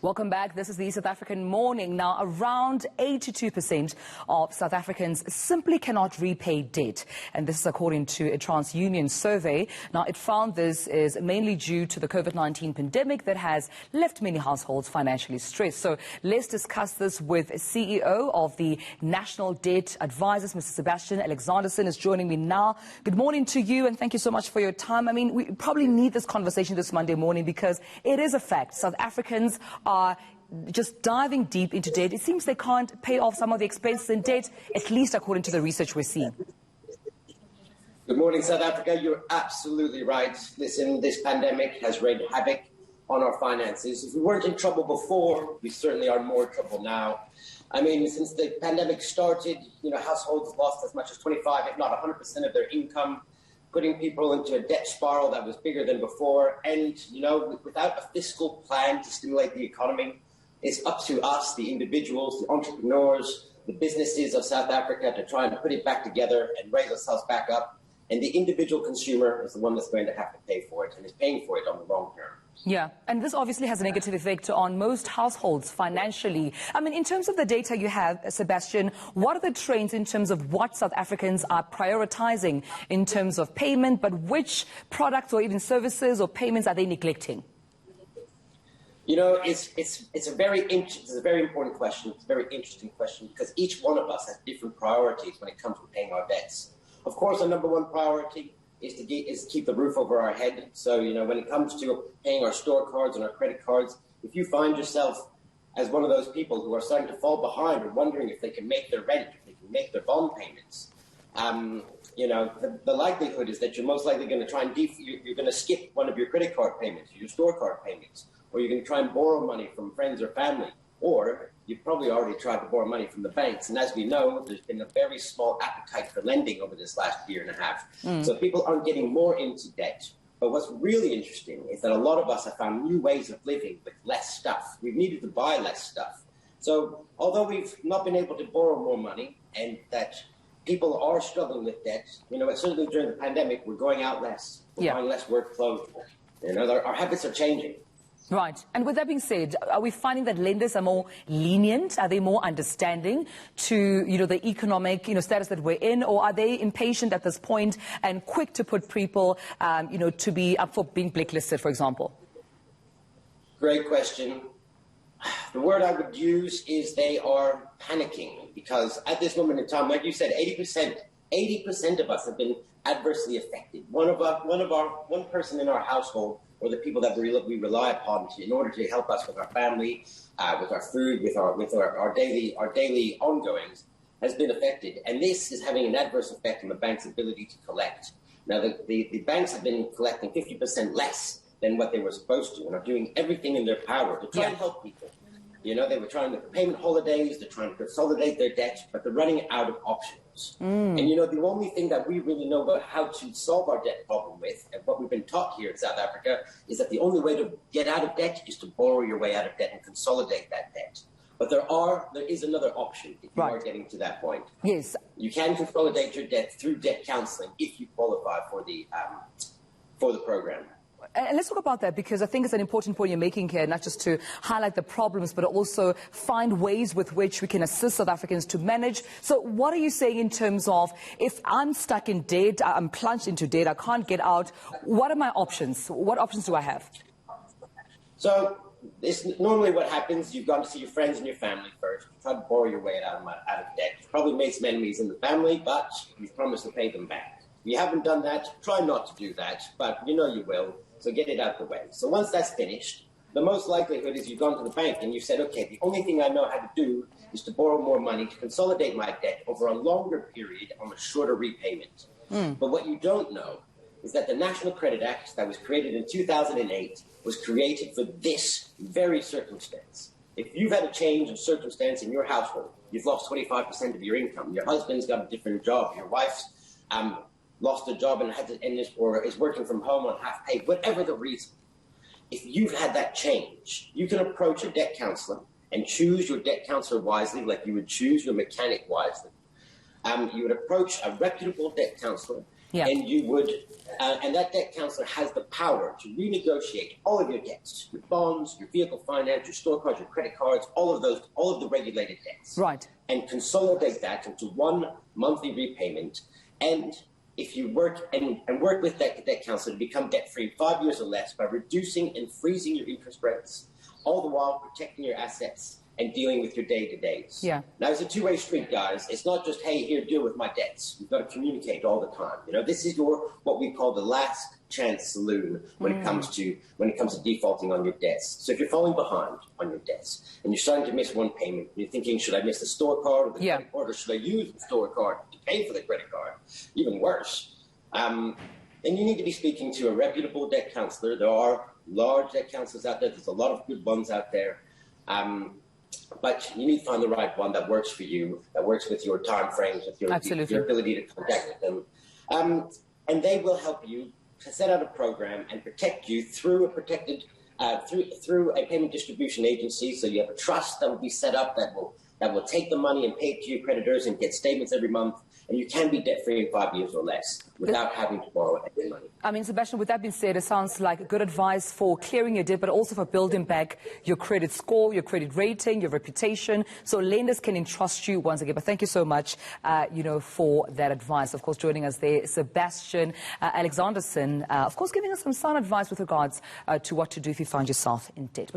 Welcome back. This is the South African Morning. Now, around 82% of South Africans simply cannot repay debt. And this is according to a TransUnion survey. Now, it found this is mainly due to the COVID-19 pandemic that has left many households financially stressed. So let's discuss this with CEO of the National Debt Advisors, Mr. Sebastien Alexanderson is joining me now. Good morning to you, and thank you so much for your time. I mean, we probably need this conversation this Monday morning because it is a fact. South Africans are just diving deep into debt. It seems they can't pay off some of the expenses in debt, at least according to the research we're seeing. Good morning, South Africa. You're absolutely right. Listen, this pandemic has wreaked havoc on our finances. If we weren't in trouble before, we certainly are in more trouble now. I mean, since the pandemic started, households lost as much as 25, if not 100% of their income, putting people into a debt spiral that was bigger than before. And, without a fiscal plan to stimulate the economy, it's up to us, the individuals, the entrepreneurs, the businesses of South Africa to try and put it back together and raise ourselves back up. And the individual consumer is the one that's going to have to pay for it and is paying for it on the long term. Yeah, and this obviously has a negative effect on most households financially. I mean, in terms of the data you have, Sebastien, what are the trends in terms of what South Africans are prioritizing in terms of payment, but which products or even services or payments are they neglecting? It's a very important question. It's a very interesting question because each one of us has different priorities when it comes to paying our debts. Of course, our number one priority is to keep the roof over our head. So, when it comes to paying our store cards and our credit cards, if you find yourself as one of those people who are starting to fall behind or wondering if they can make their rent, if they can make their bond payments, the likelihood is that you're most likely going to try and you're going to skip one of your credit card payments, your store card payments, or you're going to try and borrow money from friends or family, or you've probably already tried to borrow money from the banks. And as we know, there's been a very small appetite for lending over this last year and a half. So people aren't getting more into debt. But what's really interesting is that a lot of us have found new ways of living with less stuff. We've needed to buy less stuff. So although we've not been able to borrow more money and that people are struggling with debt, certainly during the pandemic, we're going out less. We're buying less work clothes. Our habits are changing. Right. And with that being said, are we finding that lenders are more lenient? Are they more understanding to, the economic, status that we're in? Or are they impatient at this point and quick to put people, to be up for being blacklisted, for example? Great question. The word I would use is they are panicking because at this moment in time, like you said, 80% of us have been adversely affected. One person in our household, or the people that we rely upon in order to help us with our family, with our food, with our daily ongoings, has been affected. And this is having an adverse effect on the bank's ability to collect. Now, the banks have been collecting 50% less than what they were supposed to and are doing everything in their power to try and help people. They were trying to payment holidays, they're trying to consolidate their debt, but they're running out of options. And, the only thing that we really know about how to solve our debt problem with, and what we've been taught here in South Africa, is that the only way to get out of debt is to borrow your way out of debt and consolidate that debt. But there is another option if you are getting to that point. Yes. You can consolidate your debt through debt counseling if you qualify for the program. And let's talk about that because I think it's an important point you're making here, not just to highlight the problems, but also find ways with which we can assist South Africans to manage. So what are you saying in terms of if I'm stuck in debt, I'm plunged into debt, I can't get out, what are my options? What options do I have? So normally what happens, you've gone to see your friends and your family first. You try to borrow your way out of debt. You've probably made some enemies in the family, but you've promised to pay them back. If you haven't done that, try not to do that, but you will. So get it out of the way. So once that's finished, the most likelihood is you've gone to the bank and you said, okay, the only thing I know how to do is to borrow more money to consolidate my debt over a longer period on a shorter repayment. But what you don't know is that the National Credit Act that was created in 2008 was created for this very circumstance. If you've had a change of circumstance in your household, you've lost 25% of your income, your husband's got a different job, your wife's lost a job and or is working from home on half pay, whatever the reason. If you've had that change, you can approach a debt counselor and choose your debt counselor wisely, like you would choose your mechanic wisely. You would approach a reputable debt counselor Yeah. And you would, and that debt counselor has the power to renegotiate all of your debts, your bonds, your vehicle finance, your store cards, your credit cards, all of the regulated debts. Right. And consolidate that into one monthly repayment. And if you work and work with that debt counselor to become debt-free in 5 years or less by reducing and freezing your interest rates, all the while protecting your assets and dealing with your day-to-days. Yeah. Now, it's a two-way street, guys. It's not just, hey, here, deal with my debts. You've got to communicate all the time. You know, this is what we call the last chance saloon when it comes to defaulting on your debts. So if you're falling behind on your debts and you're starting to miss one payment, and you're thinking, should I miss the store card or the credit card, or should I use the store card to pay for the credit card? Even worse. Then you need to be speaking to a reputable debt counselor. There are large debt counselors out there. There's a lot of good ones out there. But you need to find the right one that works for you, that works with your time frames, with your ability to contact with them. And they will help you to set out a program and protect you through a protected, through a payment distribution agency. So you have a trust that will be set up that will take the money and pay it to your creditors and get statements every month. And you can be debt-free in 5 years or less without having to borrow any money. I mean, Sebastien, with that being said, it sounds like good advice for clearing your debt, but also for building back your credit score, your credit rating, your reputation, so lenders can entrust you once again. But thank you so much, for that advice. Of course, joining us there, Sebastien Alexanderson, of course, giving us some sound advice with regards to what to do if you find yourself in debt.